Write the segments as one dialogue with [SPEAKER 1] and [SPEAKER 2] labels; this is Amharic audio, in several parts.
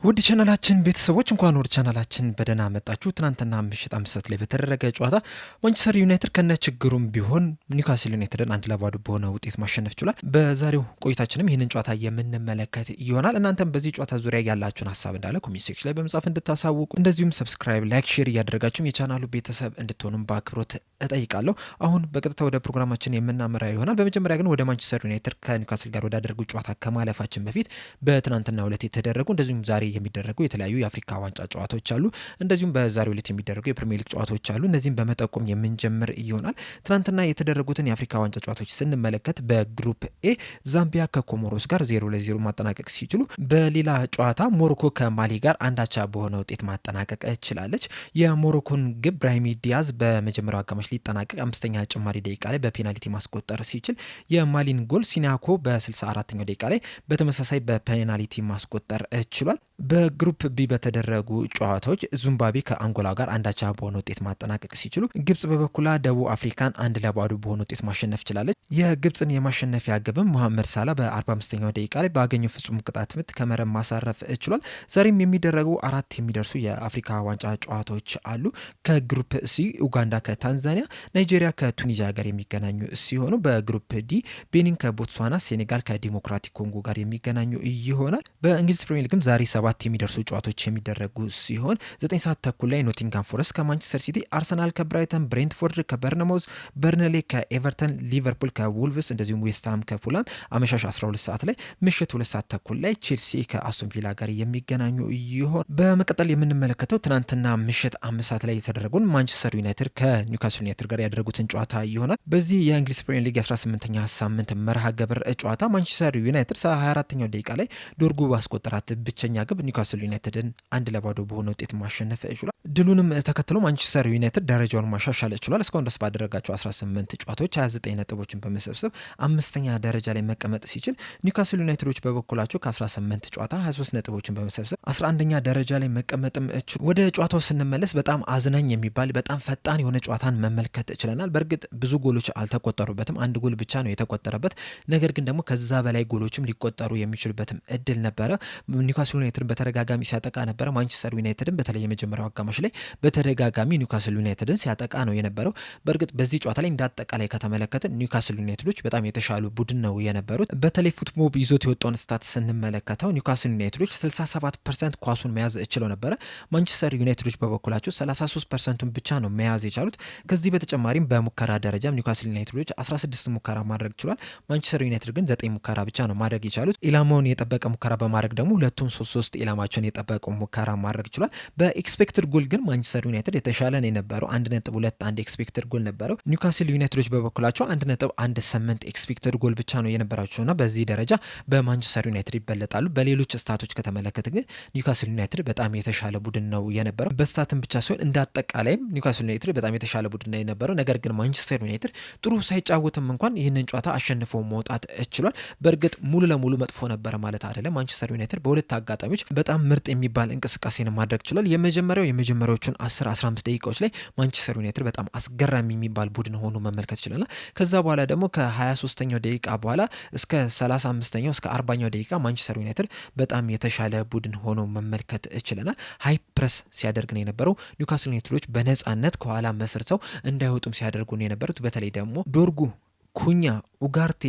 [SPEAKER 1] ውድ ቻናላችን ቤተሰቦች እንኳን ወደ ቻናላችን በደህና መጣችሁ። ትናንትና ምሽት 5 ላይ በተደረገ ጨዋታ ማንቸስተር ዩናይትድ ከነችግሩም ቢሆን ኒውካስል ዩናይትድን 1-0 በሆነ ውጤት ማሸነፍ ችሏል። በዛሬው ቆይታችንም ይህንን ጨዋታ የምንመለከት ይሆናል። እናንተም በዚህ ጨዋታ ዙሪያ ያላችሁን ሀሳብ እንዳለ ኮሜንት ሴክሽን ላይ በመጻፍ እንድታሳውቁ፣ እንደዚሁም ሰብስክራይብ፣ ላይክ፣ ሼር እያደረጋችሁም የቻናሉ ቤተሰብ እንድትሆኑም በአክብሮት እጠይቃለሁ። አሁን በቀጥታ ወደ ፕሮግራማችን የምናመራ ይሆናል። በመጀመሪያ ግን ወደ ማንቸስተር ዩናይትድ ከኒውካስል ጋር ወዳደረጉ ጨዋታ ከማለፋችን በፊት በትናንትናው ዕለት የተደረጉ እንደዚሁም ዛሬ የሚደረጉ የተለያዩ የአፍሪካ ዋንጫ ጨዋታዎች አሉ። እንደዚሁም በዛሬው ዕለት የሚደረጉ የፕሪሚየር ሊግ ጨዋታዎች አሉ። እነዚህም በመጠቆም የምንጀምር ይሆናል። ትናንትና የተደረጉትን የአፍሪካ ዋንጫ ጨዋታዎች ስንመለከት በግሩፕ ኤ ዛምቢያ ከኮሞሮስ ጋር 0-0 ማጠናቀቅ ሲችሉ፣ በሌላ ጨዋታ ሞሮኮ ከማሊ ጋር አንዳቻ በሆነ ውጤት ማጠናቀቅ ችላለች። የሞሮኮን ግብ ብራሂም ዲያዝ በመጀመሪያው አጋማሽ ሊጠናቀቅ 5ኛ ጭማሪ ደቂቃ ላይ በፔናልቲ ማስቆጠር ሲችል፣ የማሊን ጎል ሲናኮ በ64ኛው ደቂቃ ላይ በተመሳሳይ በፔናልቲ ማስቆጠር ችሏል። በግሩፕ ቢ በተደረጉ ጨዋታዎች ዚምባብዌ ከአንጎላ ጋር አንዳቻ በሆነ ውጤት ማጠናቀቅ ሲችሉ፣ ግብጽ በበኩላ ደቡብ አፍሪካን 1-0 በሆነ ውጤት ማሸነፍ ችላለች። የግብጽን የማሸነፊያ ግብም መሐመድ ሳላ በ45ኛው ደቂቃ ላይ ባገኘው ፍጹም ቅጣት ምት ከመረብ ማሳረፍ ችሏል። ዛሬም የሚደረጉ 4 የሚደርሱ የአፍሪካ ዋንጫ ጨዋታዎች አሉ። ከግሩፕ ሲ ኡጋንዳ ከታንዛኒያ፣ ናይጄሪያ ከቱኒዚያ ጋር የሚገናኙ ሲሆኑ፣ በግሩፕ ዲ ቤኒን ከቦትስዋና፣ ሴኔጋል ከዲሞክራቲክ ኮንጎ ጋር የሚገናኙ ይሆናል። በእንግሊዝ ፕሪሚየር ሊግም ዛሬ 7 የሚደርሱ ጨዋታዎች የሚደረጉ ሲሆን 9 ሰዓት ተኩል ላይ ኖቲንጋም ፎረስት ከማንቸስተር ሲቲ፣ አርሰናል ከብራይተን፣ ብሬንትፎርድ ከበርነማውዝ፣ በርንሌ ከኤቨርተን፣ ሊቨርፑል ከውልቭስ እንደዚሁም ዌስትሃም ከፉላም አመሻሽ 12 ሰዓት ላይ፣ ምሽት 2 ሰዓት ተኩል ላይ ቼልሲ ከአስቶን ቪላ ጋር የሚገናኙ ይሆን። በመቀጠል የምንመለከተው ትናንትና ምሽት 5 ሰዓት ላይ የተደረጉን ማንቸስተር ዩናይትድ ከኒውካስል ዩናይትድ ጋር ያደረጉትን ጨዋታ ይሆናል። በዚህ የእንግሊዝ ፕሪሚየር ሊግ 18ኛ ሳምንት መርሃ ግብር ጨዋታ ማንቸስተር ዩናይትድ 24ኛው ደቂቃ ላይ ዶርጉ ባስቆጠራት ብቸኛ ግብ ኒውካስል ዩናይትድን 1-0 በሆነ ውጤት ማሸነፍ ችሏል። ድሉንም ተከትሎ ማንቸስተር ዩናይትድ ደረጃውን ማሻሻል ችሏል። እስካሁን ድረስ ባደረጋቸው 18 ጨዋታዎች 29 ነጥቦችን በመሰብሰብ 5ኛ ደረጃ ላይ መቀመጥ ሲችል፣ ኒውካስል ዩናይትዶች በበኩላቸው ከ18 ጨዋታ 23 ነጥቦችን በመሰብሰብ 11ኛ ደረጃ ላይ መቀመጥም ችሏል። ወደ ጨዋታው ስንመለስ በጣም አዝናኝ የሚባል በጣም ፈጣን የሆነ ጨዋታን መመልከት ችለናል። በእርግጥ ብዙ ጎሎች አልተቆጠሩበትም፣ አንድ ጎል ብቻ ነው የተቆጠረበት። ነገር ግን ደግሞ ከዛ በላይ ጎሎችም ሊቆጠሩ የሚችሉበትም እድል ነበረ። ኒውካስል ዩናይትድን በተደጋጋሚ ሲያጠቃ ነበረ። ማንቸስተር ዩናይትድን በተለይ የመጀመሪያው አጋማሽ ላይ በተደጋጋሚ ኒውካስል ዩናይትድን ሲያጠቃ ነው የነበረው። በእርግጥ በዚህ ጨዋታ ላይ እንዳጠቃላይ ከተመለከትን ኒውካስል ዩናይትዶች በጣም የተሻሉ ቡድን ነው የነበሩት። በተለይ ፉትሞብ ይዞት የወጣውን ስታት ስንመለከተው ኒውካስል ዩናይትዶች 67% ኳሱን መያዝ ችለው ነበረ። ማንቸስተር ዩናይትዶች በበኩላቸው 33%ን ብቻ ነው መያዝ የቻሉት። ከዚህ በተጨማሪም በሙከራ ደረጃም ኒውካስል ዩናይትዶች 16 ሙከራ ማድረግ ችሏል። ማንቸስተር ዩናይትድ ግን 9 ሙከራ ብቻ ነው ማድረግ የቻሉት። ኢላማውን የጠበቀ ሙከራ በማድረግ ደግሞ ሁለቱም 3 ኢላማቸውን የጠበቀው ሙከራ ማድረግ ችሏል። በኤክስፔክትድ ጎል ግን ማንቸስተር ዩናይትድ የተሻለ ነው የነበረው። 1.21 ኤክስፔክትድ ጎል ነበረው። ኒውካስል ዩናይትዶች በበኩላቸው 1.18 ኤክስፔክትድ ጎል ብቻ ነው የነበራቸውና በዚህ ደረጃ በማንቸስተር ዩናይትድ ይበለጣሉ። በሌሎች ስታቶች ከተመለከተ ግን ኒውካስል ዩናይትድ በጣም የተሻለ ቡድን ነው የነበረው። በስታትም ብቻ ሳይሆን እንዳጠቃላይም ኒውካስል ዩናይትድ በጣም የተሻለ ቡድን ነው የነበረው። ነገር ግን ማንቸስተር ዩናይትድ ጥሩ ሳይጫወትም እንኳን ይህንን ጨዋታ አሸንፎ መውጣት ችሏል። በእርግጥ ሙሉ ለሙሉ መጥፎ ነበረ ማለት አይደለም። ማንቸስተር ዩናይትድ በሁለት አጋጣሚዎች በጣም ምርጥ የሚባል እንቅስቃሴን ማድረግ ችሏል። የመጀመሪያዎቹን 10-15 ደቂቃዎች ላይ ማንቸስተር ዩናይትድ በጣም አስገራሚ የሚባል ቡድን ሆኖ መመልከት ችለናል። ከዛ በኋላ ደግሞ ከ23ኛው ደቂቃ በኋላ እስከ 35ኛው እስከ 40ኛው ደቂቃ ማንቸስተር ዩናይትድ በጣም የተሻለ ቡድን ሆኖ መመልከት ችለናል። ሃይ ፕረስ ሲያደርግ ነው የነበረው። ኒውካስል ዩናይትዶች በነጻነት ከኋላ መስርተው እንዳይወጡም ሲያደርጉ ነው የነበሩት። በተለይ ደግሞ ዶርጉ፣ ኩኛ፣ ኡጋርቴ፣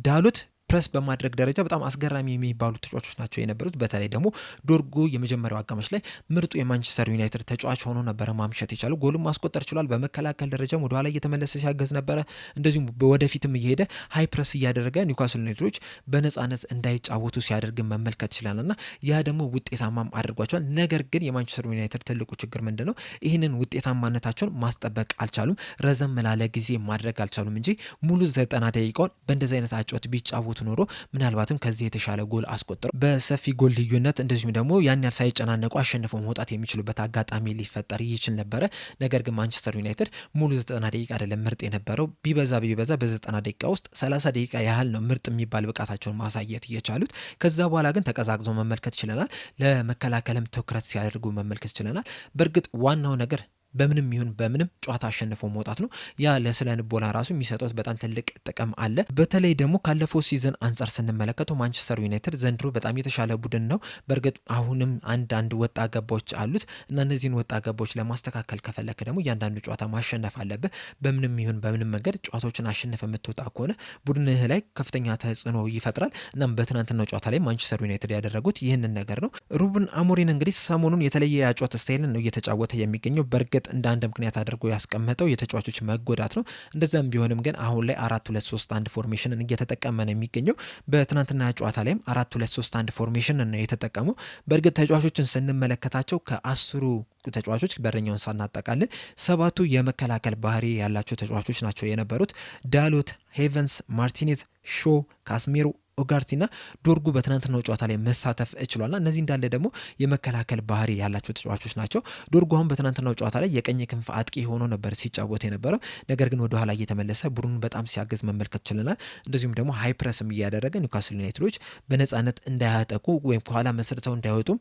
[SPEAKER 1] ዳሎት ፕረስ በማድረግ ደረጃ በጣም አስገራሚ የሚባሉ ተጫዋቾች ናቸው የነበሩት። በተለይ ደግሞ ዶርጉ የመጀመሪያው አጋማሽ ላይ ምርጡ የማንቸስተር ዩናይትድ ተጫዋች ሆኖ ነበረ ማምሸት የቻሉ። ጎልም ማስቆጠር ችሏል። በመከላከል ደረጃም ወደ ኋላ እየተመለሰ ሲያገዝ ነበረ። እንደዚሁም ወደፊትም እየሄደ ሃይ ፕረስ እያደረገ ኒውካስል ዩናይትዶች በነጻነት እንዳይጫወቱ ሲያደርግ መመልከት ችላልና ያ ደግሞ ውጤታማም አድርጓቸዋል። ነገር ግን የማንቸስተር ዩናይትድ ትልቁ ችግር ምንድን ነው? ይህንን ውጤታማነታቸውን ማስጠበቅ አልቻሉም። ረዘም ላለ ጊዜ ማድረግ አልቻሉም እንጂ ሙሉ 90 ደቂቃውን በእንደዚህ አይነት አጨዋወት ቢጫወቱ ኖሮ ምናልባትም ከዚህ የተሻለ ጎል አስቆጥረው በሰፊ ጎል ልዩነት እንደዚሁም ደግሞ ያን ያህል ሳይጨናነቁ አሸንፈው መውጣት የሚችሉበት አጋጣሚ ሊፈጠር ይችል ነበረ። ነገር ግን ማንቸስተር ዩናይትድ ሙሉ 90 ደቂቃ አይደለም ምርጥ የነበረው። ቢበዛ በ90 ደቂቃ ውስጥ 30 ደቂቃ ያህል ነው ምርጥ የሚባል ብቃታቸውን ማሳየት እየቻሉት። ከዛ በኋላ ግን ተቀዛቅዞ መመልከት ችለናል። ለመከላከልም ትኩረት ሲያደርጉ መመልከት ችለናል። በእርግጥ ዋናው ነገር በምንም ይሁን በምንም ጨዋታ አሸንፈው መውጣት ነው። ያ ለስነ ልቦና ራሱ የሚሰጠው በጣም ትልቅ ጥቅም አለ። በተለይ ደግሞ ካለፈው ሲዝን አንጻር ስንመለከተው ማንቸስተር ዩናይትድ ዘንድሮ በጣም የተሻለ ቡድን ነው። በእርግጥ አሁንም አንዳንድ ወጣ ገባዎች አሉት እና እነዚህን ወጣ ገባዎች ለማስተካከል ከፈለክ ደግሞ እያንዳንዱ ጨዋታ ማሸነፍ አለብህ። በምንም ይሁን በምንም መንገድ ጨዋታዎችን አሸነፈ የምትወጣ ከሆነ ቡድንህ ላይ ከፍተኛ ተጽዕኖ ይፈጥራል። እናም በትናንትናው ጨዋታ ላይ ማንቸስተር ዩናይትድ ያደረጉት ይህንን ነገር ነው። ሩበን አሞሪም እንግዲህ ሰሞኑን የተለየ ያጨዋወት ስታይልን ነው እየተጫወተ የሚገኘው። በእርግጥ እንደ አንድ ምክንያት አድርጎ ያስቀመጠው የተጫዋቾች መጎዳት ነው። እንደዛም ቢሆንም ግን አሁን ላይ 4-2-3-1 ፎርሜሽንን እየተጠቀመ ነው የሚገኘው። በትናንትና ጨዋታ ላይም 4-2-3-1 ፎርሜሽን ነው የተጠቀመው። በእርግጥ ተጫዋቾችን ስንመለከታቸው ከአስሩ ተጫዋቾች በረኛውን ሳናጠቃልል 7ቱ የመከላከል ባህሪ ያላቸው ተጫዋቾች ናቸው የነበሩት። ዳሎት፣ ሄቨንስ፣ ማርቲኔዝ፣ ሾ፣ ካስሜሮ ኦጋርቲና ዶርጉ በትናንትናው ጨዋታ ላይ መሳተፍ ችሏልና እነዚህ እንዳለ ደግሞ የመከላከል ባህሪ ያላቸው ተጫዋቾች ናቸው። ዶርጉ አሁን በትናንትናው ጨዋታ ላይ የቀኝ ክንፍ አጥቂ ሆኖ ነበር ሲጫወት የነበረው። ነገር ግን ወደ ኋላ እየተመለሰ ቡድኑን በጣም ሲያገዝ መመልከት ችለናል። እንደዚሁም ደግሞ ሃይፕረስም እያደረገ ኒውካስል ዩናይትዶች በነጻነት እንዳያጠቁ ወይም ከኋላ መስርተው እንዳይወጡም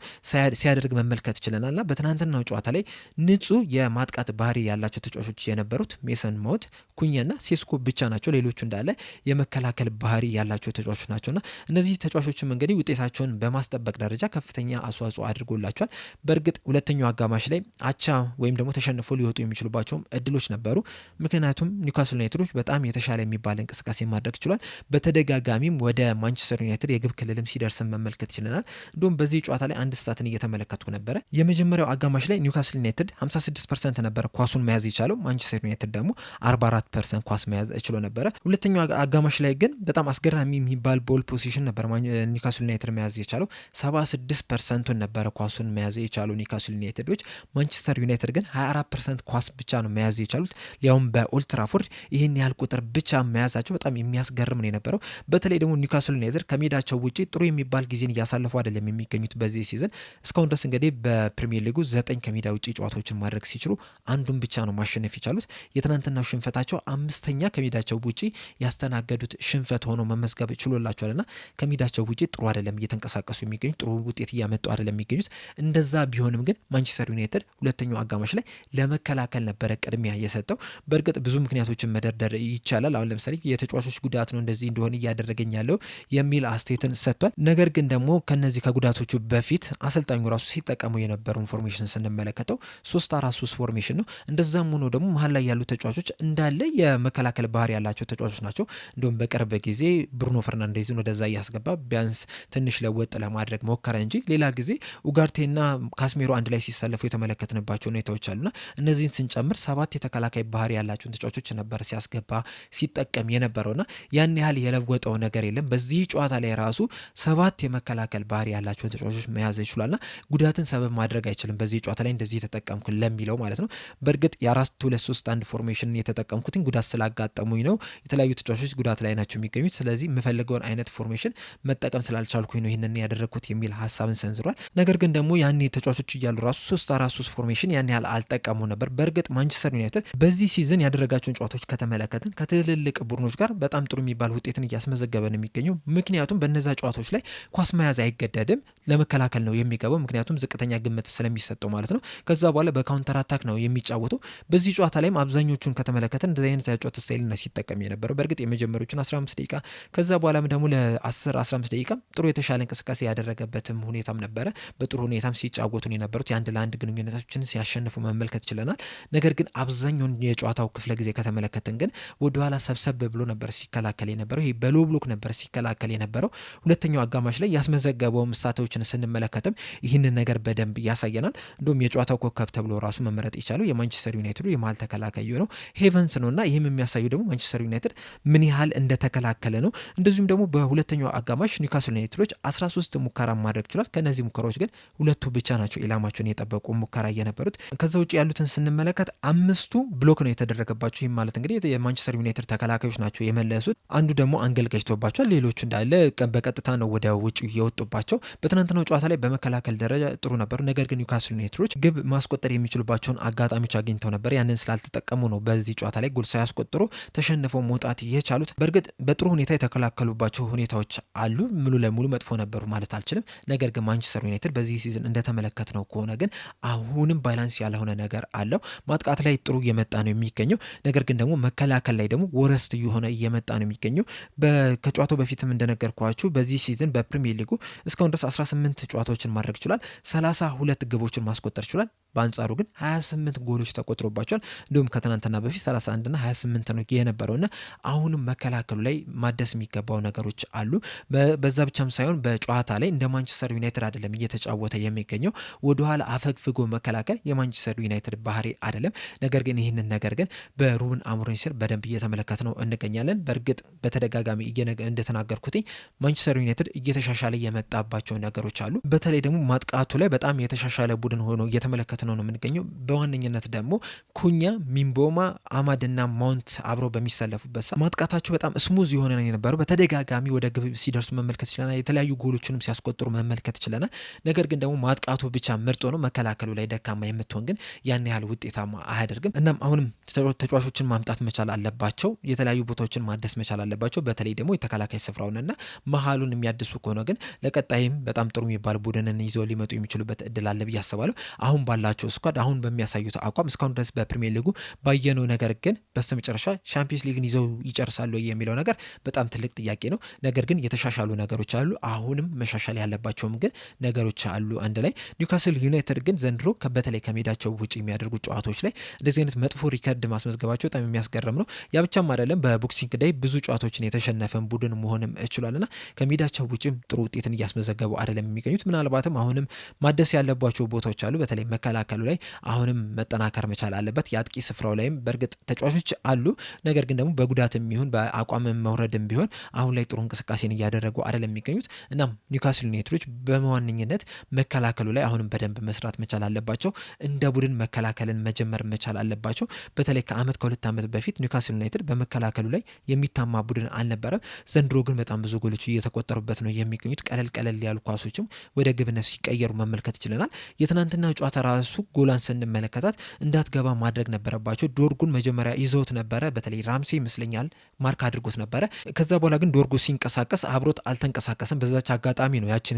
[SPEAKER 1] ሲያደርግ መመልከት ችለናልና በትናንትናው ጨዋታ ላይ ንጹህ የማጥቃት ባህሪ ያላቸው ተጫዋቾች የነበሩት ሜሰን ማውንት፣ ኩኛና ሴስኮ ብቻ ናቸው። ሌሎቹ እንዳለ የመከላከል ባህሪ ያላቸው ተጫዋቾች ናቸው። እነዚህ ተጫዋቾችም እንግዲህ ውጤታቸውን በማስጠበቅ ደረጃ ከፍተኛ አስተዋጽኦ አድርጎላቸዋል። በእርግጥ ሁለተኛው አጋማሽ ላይ አቻ ወይም ደግሞ ተሸንፎ ሊወጡ የሚችሉባቸውም እድሎች ነበሩ። ምክንያቱም ኒውካስል ዩናይትዶች በጣም የተሻለ የሚባል እንቅስቃሴ ማድረግ ችሏል። በተደጋጋሚም ወደ ማንቸስተር ዩናይትድ የግብ ክልልም ሲደርስን መመልከት ችለናል። እንዲሁም በዚህ ጨዋታ ላይ አንድ ስታትን እየተመለከትኩ ነበረ። የመጀመሪያው አጋማሽ ላይ ኒውካስል ዩናይትድ 56% ነበረ ኳሱን መያዝ የቻለው፣ ማንቸስተር ዩናይትድ ደግሞ 44% ኳስ መያዝ ችሎ ነበረ። ሁለተኛው አጋማሽ ላይ ግን በጣም አስገራሚ የሚባል ቦል ፖዚሽን ነበር ኒውካስል ዩናይትድ መያዝ የቻለው። 76% ነበረ ኳሱን መያዝ የቻሉ ኒውካስል ዩናይትዶች። ማንቸስተር ዩናይትድ ግን 24% ኳስ ብቻ ነው መያዝ የቻሉት፣ ሊያውም በኦልድ ትራፎርድ ይህን ያህል ቁጥር ብቻ መያዛቸው በጣም የሚያስገርም ነው የነበረው። በተለይ ደግሞ ኒውካስል ዩናይትድ ከሜዳቸው ውጪ ጥሩ የሚባል ጊዜን እያሳለፉ አይደለም የሚገኙት በዚህ ሲዝን። እስካሁን ድረስ እንግዲህ በፕሪሚየር ሊጉ 9 ከሜዳ ውጪ ጨዋታዎችን ማድረግ ሲችሉ አንዱን ብቻ ነው ማሸነፍ የቻሉት። የትናንትናው ሽንፈታቸው 5ኛ ከሜዳቸው ውጪ ያስተናገዱት ሽንፈት ሆኖ መመዝገብ ችሎላቸዋል። ና ከሜዳቸው ውጪ ጥሩ አይደለም እየተንቀሳቀሱ የሚገኙት፣ ጥሩ ውጤት እያመጡ አይደለም የሚገኙት። እንደዛ ቢሆንም ግን ማንቸስተር ዩናይትድ ሁለተኛው አጋማሽ ላይ ለመከላከል ነበረ ቅድሚያ የሰጠው። በእርግጥ ብዙ ምክንያቶችን መደርደር ይቻላል። አሁን ለምሳሌ የተጫዋቾች ጉዳት ነው እንደዚህ እንደሆነ እያደረገኝ ያለው የሚል አስተያየትን ሰጥቷል። ነገር ግን ደግሞ ከነዚህ ከጉዳቶቹ በፊት አሰልጣኙ ራሱ ሲጠቀሙ የነበረው ኢንፎርሜሽን ስንመለከተው 3-4-3 ፎርሜሽን ነው። እንደዛም ሆኖ ደግሞ መሀል ላይ ያሉ ተጫዋቾች እንዳለ የመከላከል ባህሪ ያላቸው ተጫዋቾች ናቸው። እንዲሁም በቅርብ ጊዜ ብሩኖ ፈርናንዴዝን ወደዛ እያስገባ ቢያንስ ትንሽ ለወጥ ለማድረግ ሞከረ እንጂ ሌላ ጊዜ ኡጋርቴና ካስሜሮ አንድ ላይ ሲሰለፉ የተመለከትንባቸው ሁኔታዎች አሉና እነዚህን ስንጨምር 7 የተከላካይ ባህሪ ያላቸውን ተጫዋቾች ነበር ሲያስገባ ሲጠቀም የነበረውና ያን ያህል የለወጠው ነገር የለም። በዚህ ጨዋታ ላይ ራሱ 7 የመከላከል ባህሪ ያላቸውን ተጫዋቾች መያዝ ይችላልና ጉዳትን ሰበብ ማድረግ አይችልም። በዚህ ጨዋታ ላይ እንደዚህ የተጠቀምኩ ለሚለው ማለት ነው። በእርግጥ የ4-2-3-1 ፎርሜሽን የተጠቀምኩትን ጉዳት ስላጋጠሙኝ ነው። የተለያዩ ተጫዋቾች ጉዳት ላይ ናቸው የሚገኙት። ስለዚህ የምፈልገውን አይነት ፎርሜሽን መጠቀም ስላልቻልኩኝ ነው ይህንን ያደረግኩት የሚል ሀሳብን ሰንዝሯል። ነገር ግን ደግሞ ያኔ ተጫዋቾች እያሉ ራሱ 3-4-3 ፎርሜሽን ያን ያህል አልጠቀሙ ነበር። በእርግጥ ማንቸስተር ዩናይትድ በዚህ ሲዝን ያደረጋቸውን ጨዋታዎች ከተመለከትን ከትልልቅ ቡድኖች ጋር በጣም ጥሩ የሚባል ውጤትን እያስመዘገበ ነው የሚገኘው። ምክንያቱም በነዛ ጨዋታዎች ላይ ኳስ መያዝ አይገደድም፣ ለመከላከል ነው የሚገባው። ምክንያቱም ዝቅተኛ ግምት ስለሚሰጠው ማለት ነው። ከዛ በኋላ በካውንተር አታክ ነው የሚጫወተው። በዚህ ጨዋታ ላይም አብዛኞቹን ከተመለከትን እንደዚህ አይነት ያጫወት ስታይል ነው ሲጠቀም የነበረው። በእርግጥ የመጀመሪያዎቹን 15 ደቂቃ ከዛ በኋላም ደግሞ ለ10-15 ደቂቃ ጥሩ የተሻለ እንቅስቃሴ ያደረገበትም ሁኔታም ነበረ። በጥሩ ሁኔታም ሲጫወቱን የነበሩት የአንድ ለአንድ ግንኙነቶችን ሲያሸንፉ መመልከት ችለናል። ነገር ግን አብዛኛውን የጨዋታው ክፍለ ጊዜ ከተመለከትን ግን ወደኋላ ሰብሰብ ብሎ ነበር ሲከላከል የነበረው። ይህ በሎ ብሎክ ነበር ሲከላከል የነበረው። ሁለተኛው አጋማሽ ላይ ያስመዘገበው ምሳሌዎችን ስንመለከትም ይህንን ነገር በደንብ ያሳየናል። እንዲሁም የጨዋታው ኮከብ ተብሎ ራሱ መመረጥ የቻለው የማንቸስተር ዩናይትዱ የመሀል ተከላካይ ነው ሄቨንስ ነው እና ይህም የሚያሳዩ ደግሞ ማንቸስተር ዩናይትድ ምን ያህል እንደተከላከለ ነው። እንደዚሁም ደግሞ በሁለተኛው አጋማሽ ኒውካስል ዩናይትዶች 13 ሙከራ ማድረግ ችሏል። ከነዚህ ሙከራዎች ግን 2 ብቻ ናቸው ኢላማቸውን የጠበቁ ሙከራ የነበሩት። ከዛ ውጭ ያሉትን ስንመለከት 5ቱ ብሎክ ነው የተደረገባቸው። ይህም ማለት እንግዲህ የማንቸስተር ዩናይትድ ተከላካዮች ናቸው የመለሱት። አንዱ ደግሞ አንገል ገጭቶባቸዋል። ሌሎቹ እንዳለ በቀጥታ ነው ወደ ውጭ የወጡባቸው። በትናንትናው ጨዋታ ላይ በመከላከል ደረጃ ጥሩ ነበሩ። ነገር ግን ኒውካስል ዩናይትዶች ግብ ማስቆጠር የሚችሉባቸውን አጋጣሚዎች አግኝተው ነበር። ያንን ስላልተጠቀሙ ነው በዚህ ጨዋታ ላይ ጎል ሳያስቆጥሩ ተሸንፈው መውጣት የቻሉት። በእርግጥ በጥሩ ሁኔታ የተከላከሉባቸው ሁኔታዎች አሉ። ሙሉ ለሙሉ መጥፎ ነበሩ ማለት አልችልም። ነገር ግን ማንቸስተር ዩናይትድ በዚህ ሲዝን እንደተመለከትነው ከሆነ ግን አሁንም ባላንስ ያልሆነ ነገር አለው። ማጥቃት ላይ ጥሩ እየመጣ ነው የሚገኘው፣ ነገር ግን ደግሞ መከላከል ላይ ደግሞ ወረስት እየሆነ እየመጣ ነው የሚገኘው። ከጨዋታው በፊትም እንደነገርኳችሁ በዚህ ሲዝን በፕሪሚየር ሊጉ እስካሁን ድረስ 18 ጨዋታዎችን ማድረግ ችሏል። 32 ግቦችን ማስቆጠር ችሏል። በአንጻሩ ግን 28 ጎሎች ተቆጥሮባቸዋል። እንዲሁም ከትናንትና በፊት 31 እና 28 ነው የነበረውና አሁንም መከላከሉ ላይ ማደስ የሚገባው ነገሮች አሉ። በዛ ብቻም ሳይሆን በጨዋታ ላይ እንደ ማንቸስተር ዩናይትድ አይደለም እየተጫወተ የሚገኘው። ወደኋላ አፈግፍጎ መከላከል የማንቸስተር ዩናይትድ ባህሪ አይደለም። ነገር ግን ይህንን ነገር ግን በሩበን አሞሪም ስር በደንብ እየተመለከት ነው እንገኛለን። በእርግጥ በተደጋጋሚ እንደተናገርኩትኝ ማንቸስተር ዩናይትድ እየተሻሻለ የመጣባቸው ነገሮች አሉ። በተለይ ደግሞ ማጥቃቱ ላይ በጣም የተሻሻለ ቡድን ሆኖ እየተመለከት ነው የምንገኘው። በዋነኝነት ደግሞ ኩኛ፣ ሚንቦማ፣ አማድና ማውንት አብረው በሚሰለፉበት ሰዓት ማጥቃታቸው በጣም ስሙዝ የሆነ ነው የነበረው። በተደጋጋሚ ወደ ግብ ሲደርሱ መመልከት ችለናል። የተለያዩ ጎሎችንም ሲያስቆጥሩ መመልከት ችለናል። ነገር ግን ደግሞ ማጥቃቱ ብቻ ምርጥ ነው፣ መከላከሉ ላይ ደካማ የምትሆን ግን ያን ያህል ውጤታማ አያደርግም። እናም አሁንም ተጫዋቾችን ማምጣት መቻል አለባቸው። የተለያዩ ቦታዎችን ማደስ መቻል አለባቸው። በተለይ ደግሞ የተከላካይ ስፍራውንና መሀሉን የሚያድሱ ከሆነ ግን ለቀጣይም በጣም ጥሩ የሚባል ቡድንን ይዘው ሊመጡ የሚችሉበት እድል አለ ብዬ አስባለሁ። አሁን ባላቸው ስኳድ አሁን በሚያሳዩት አቋም እስካሁን ድረስ በፕሪሚየር ሊጉ ባየነው ነገር ግን በስተመጨረሻ ቻምፒየንስ ሊግን ይዘው ይጨርሳሉ የሚለው ነገር በጣም ትልቅ ጥያቄ ነው። ነገር ግን የተሻሻሉ ነገሮች አሉ። አሁንም መሻሻል ያለባቸውም ግን ነገሮች አሉ። አንድ ላይ ኒውካስል ዩናይትድ ግን ዘንድሮ በተለይ ከሜዳቸው ውጭ የሚያደርጉት ጨዋታዎች ላይ እንደዚህ አይነት መጥፎ ሪከርድ ማስመዝገባቸው በጣም የሚያስገርም ነው። ያ ብቻም አይደለም፣ በቦክሲንግ ዳይ ብዙ ጨዋታዎችን የተሸነፈን ቡድን መሆንም ችሏልና ከሜዳቸው ውጭም ጥሩ ውጤትን እያስመዘገቡ አይደለም የሚገኙት። ምናልባትም አሁንም ማደስ ያለባቸው ቦታዎች አሉ። በተለይ መከላከሉ ላይ አሁንም መጠናከር መቻል አለበት። የአጥቂ ስፍራው ላይም በእርግጥ ተጫዋቾች አሉ። ነገር ግን ደግሞ በጉዳትም ቢሆን በአቋም መውረድም ቢሆን አሁን ላይ ጥሩ እንቅስቃሴን እያደረጉ አይደለም የሚገኙት። እናም ኒውካስል ዩናይትዶች በመዋነኝነት መከላከሉ ላይ አሁንም በደንብ መስራት መቻል አለባቸው። እንደ ቡድን መከላከልን መጀመር መቻል አለባቸው። በተለይ ከሁለት ዓመት በፊት ኒውካስል ዩናይትድ በመከላከሉ ላይ የሚታማ ቡድን አልነበረም። ዘንድሮ ግን በጣም ብዙ ጎሎች እየተቆጠሩበት ነው የሚገኙት። ቀለል ያሉ ኳሶችም ወደ ግብነት ሲቀየሩ መመልከት ችለናል። የትናንትና ጨዋታ ራሱ ጎላን ስንመለከታት እንዳትገባ ማድረግ ነበረባቸው። ዶርጉን መጀመሪያ ይዘውት ነበረ። በተለይ ራምሴ ይመስለኛል ማርክ አድርጎት ነበረ። ከዛ በኋላ ግን ዶርጉ ሲንቀሳቀስ አብሮት አልተንቀሳቀስም። በዛች አጋጣሚ ነው ያችን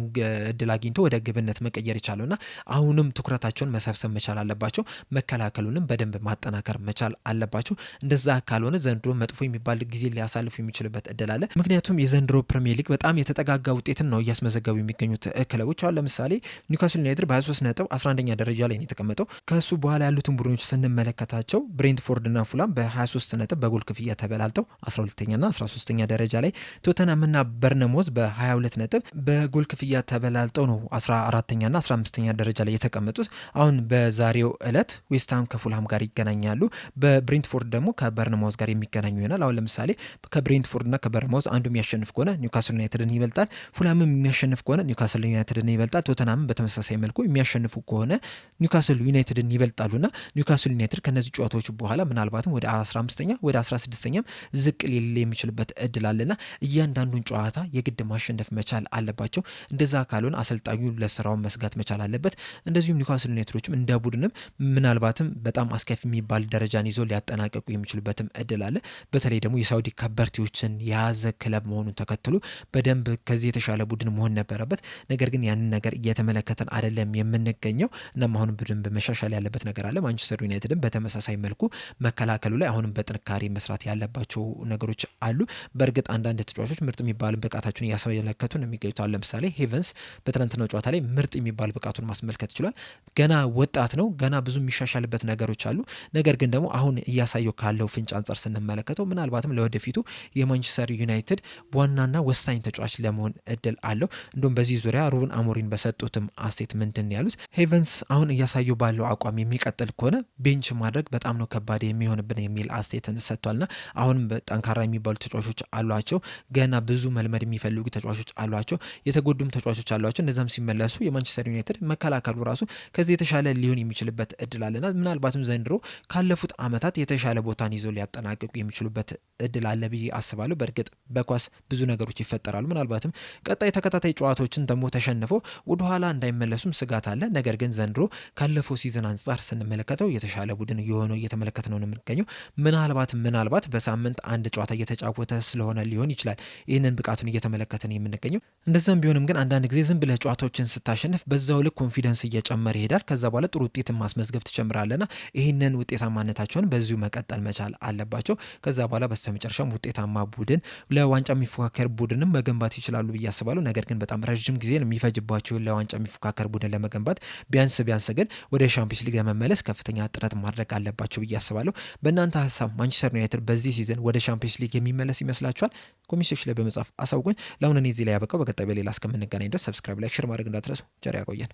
[SPEAKER 1] እድል አግኝቶ ወደ ግብነት መቀየር የቻለውና አሁንም ትኩረታቸውን መሰብሰብ መቻል አለባቸው። መከላከሉንም በደንብ ማጠናከር መቻል አለባቸው። እንደዛ ካልሆነ ዘንድሮ መጥፎ የሚባል ጊዜ ሊያሳልፉ የሚችልበት እድል አለ። ምክንያቱም የዘንድሮ ፕሪሚየር ሊግ በጣም የተጠጋጋ ውጤትን ነው እያስመዘገቡ የሚገኙት ክለቦች። አሁን ለምሳሌ ኒውካስል ዩናይትድ በ23 ነጥብ 11ኛ ደረጃ ላይ ነው የተቀመጠው። ከሱ በኋላ ያሉትን ቡድኖች ስንመለከታቸው ብሬንትፎርድና ፉላም በ23 ነጥብ በጎል ክፍያ ተበላልተው 12ኛና 13ኛ ደረጃ ላይ፣ ቶተንሃምና በርነሞዝ በ22 ነጥብ በጎል ክፍያ ተበላልጠው ነው 14ኛና 15ኛ ደረጃ ላይ የተቀመጡት። አሁን በዛሬው ዕለት ዌስትሃም ከፉልሃም ጋር ይገናኛሉ። በብሬንትፎርድ ደግሞ ከበርነማውዝ ጋር የሚገናኙ ይሆናል። አሁን ለምሳሌ ከብሬንትፎርድና ከበርነማውዝ አንዱ የሚያሸንፍ ከሆነ ኒውካስል ዩናይትድን ይበልጣል። ፉልሃምም የሚያሸንፍ ከሆነ ኒውካስል ዩናይትድን ይበልጣል። ቶተንሃምም በተመሳሳይ መልኩ የሚያሸንፉ ከሆነ ኒውካስል ዩናይትድን ይበልጣሉና ኒውካስል ዩናይትድ ከነዚህ ጨዋታዎች በኋላ ምናልባትም ወደ 15ኛ ወደ 16ኛም ዝቅ ሊል የሚችልበት እድል አለና እያንዳንዱን ጨዋታ የግድ ማሸነፍ መቻል አለባቸው። እንደዛ ካልሆነ አሰልጣኙ ለስራውን መስጋት መቻል አለበት። እንደዚሁም ኒውካስል ዩናይትዶችም እንደ ቡድንም ምናልባትም በጣም አስከፊ የሚባል ደረጃን ይዞ ሊያጠናቀቁ የሚችሉበትም እድል አለ። በተለይ ደግሞ የሳውዲ ከበርቴዎችን የያዘ ክለብ መሆኑን ተከትሎ በደንብ ከዚህ የተሻለ ቡድን መሆን ነበረበት። ነገር ግን ያንን ነገር እየተመለከተን አይደለም የምንገኘው። እናም አሁንም በደንብ መሻሻል ያለበት ነገር አለ። ማንቸስተር ዩናይትድም በተመሳሳይ መልኩ መከላከሉ ላይ አሁንም በጥንካሬ መስራት ያለባቸው ነገሮች አሉ። በእርግጥ አንዳንድ ተጫዋቾች ምርጥ የሚባል ብቃታቸውን እያስመለከቱ ነው የሚገኙት። ለምሳሌ ሄቨንስ በትናንትናው ጨዋታ ላይ ምርጥ የሚባል ብቃቱን ማስመልከት ችሏል። ገና ወጣት ነው፣ ገና ብዙ የሚሻሻልበት ነገሮች አሉ። ነገር ግን ደግሞ አሁን እያሳየው ካለው ፍንጭ አንጻር ስንመለከተው ምናልባትም ለወደፊቱ የማንቸስተር ዩናይትድ ዋናና ወሳኝ ተጫዋች ለመሆን እድል አለው። እንዲሁም በዚህ ዙሪያ ሩበን አሞሪም በሰጡትም አስቴት ምንድን ያሉት ሄቨንስ አሁን እያሳየው ባለው አቋም የሚቀጥል ከሆነ ቤንች ማድረግ በጣም ነው ከባድ የሚሆንብን የሚል አስቴትን ሰጥቷልና አሁንም ጠንካራ የሚባሉ ተጫዋቾች አሏቸው። ገና ብዙ መልመድ የሚፈልጉ ተጫዋቾች አሏቸው። የተጎዱም ተጫዋቾች አሏቸው። እነዛም ሲመለሱ የማንቸስተር ዩናይትድ መከላከሉ ራሱ ከዚህ የተሻለ ሊሆን የሚችልበት እድል አለና ምናልባትም ዘንድሮ ካለፉት ዓመታት የተሻለ ቦታን ይዞ ሊያጠናቅቁ የሚችሉበት እድል አለ ብዬ አስባለሁ። በእርግጥ በኳስ ብዙ ነገሮች ይፈጠራሉ። ምናልባትም ቀጣይ ተከታታይ ጨዋታዎችን ደግሞ ተሸንፈው ወደኋላ እንዳይመለሱም ስጋት አለ። ነገር ግን ዘንድሮ ካለፈው ሲዝን አንጻር ስንመለከተው የተሻለ ቡድን የሆነ እየተመለከት ነው የምንገኘው። ምናልባት በሳምንት አንድ ጨዋታ እየተጫወተ ስለሆነ ሊሆን ይችላል ይህንን ብቃቱን እየተመለከትን የምንገኘው። እንደዛም ቢሆንም ግን አንዳንድ ጊዜ ዝም ብለህ ጨዋታዎችን ስታሸንፍ በዛው ልክ ኮንፊደንስ እየጨመረ ይሄዳል። ከዛ በኋላ ጥሩ ውጤትን ማስመዝገብ ትጀምራለና ይህንን ውጤታማነታቸውን በዚሁ መቀጠል መቻል አለባቸው። ከዛ በኋላ በስተመጨረሻም ውጤታማ ቡድን ለዋንጫ የሚፎካከር ቡድንም መገንባት ይችላሉ ብዬ አስባለሁ። ነገር ግን በጣም ረዥም ጊዜ የሚፈጅባቸውን ለዋንጫ የሚፎካከር ቡድን ለመገንባት ቢያንስ ግን ወደ ሻምፒዮንስ ሊግ ለመመለስ ከፍተኛ ጥረት ማድረግ አለባቸው ብዬ አስባለሁ። በእናንተ ሀሳብ ማንቸስተር ዩናይትድ በዚህ ሲዝን ወደ ሻምፒዮንስ ሊግ የሚመለስ ይመስላችኋል? ኮሜንት ሴክሽን ላይ በመጻፍ አሳውቁኝ። ለአሁን እኔ እዚህ ላይ ያበቃው። በቀጣይ በሌላ እስከምንገናኝ ድረስ ሰብስክራይብ፣ ላይክ፣ ሼር ማድረግ እንዳትረሱ። ቸር ያቆየን።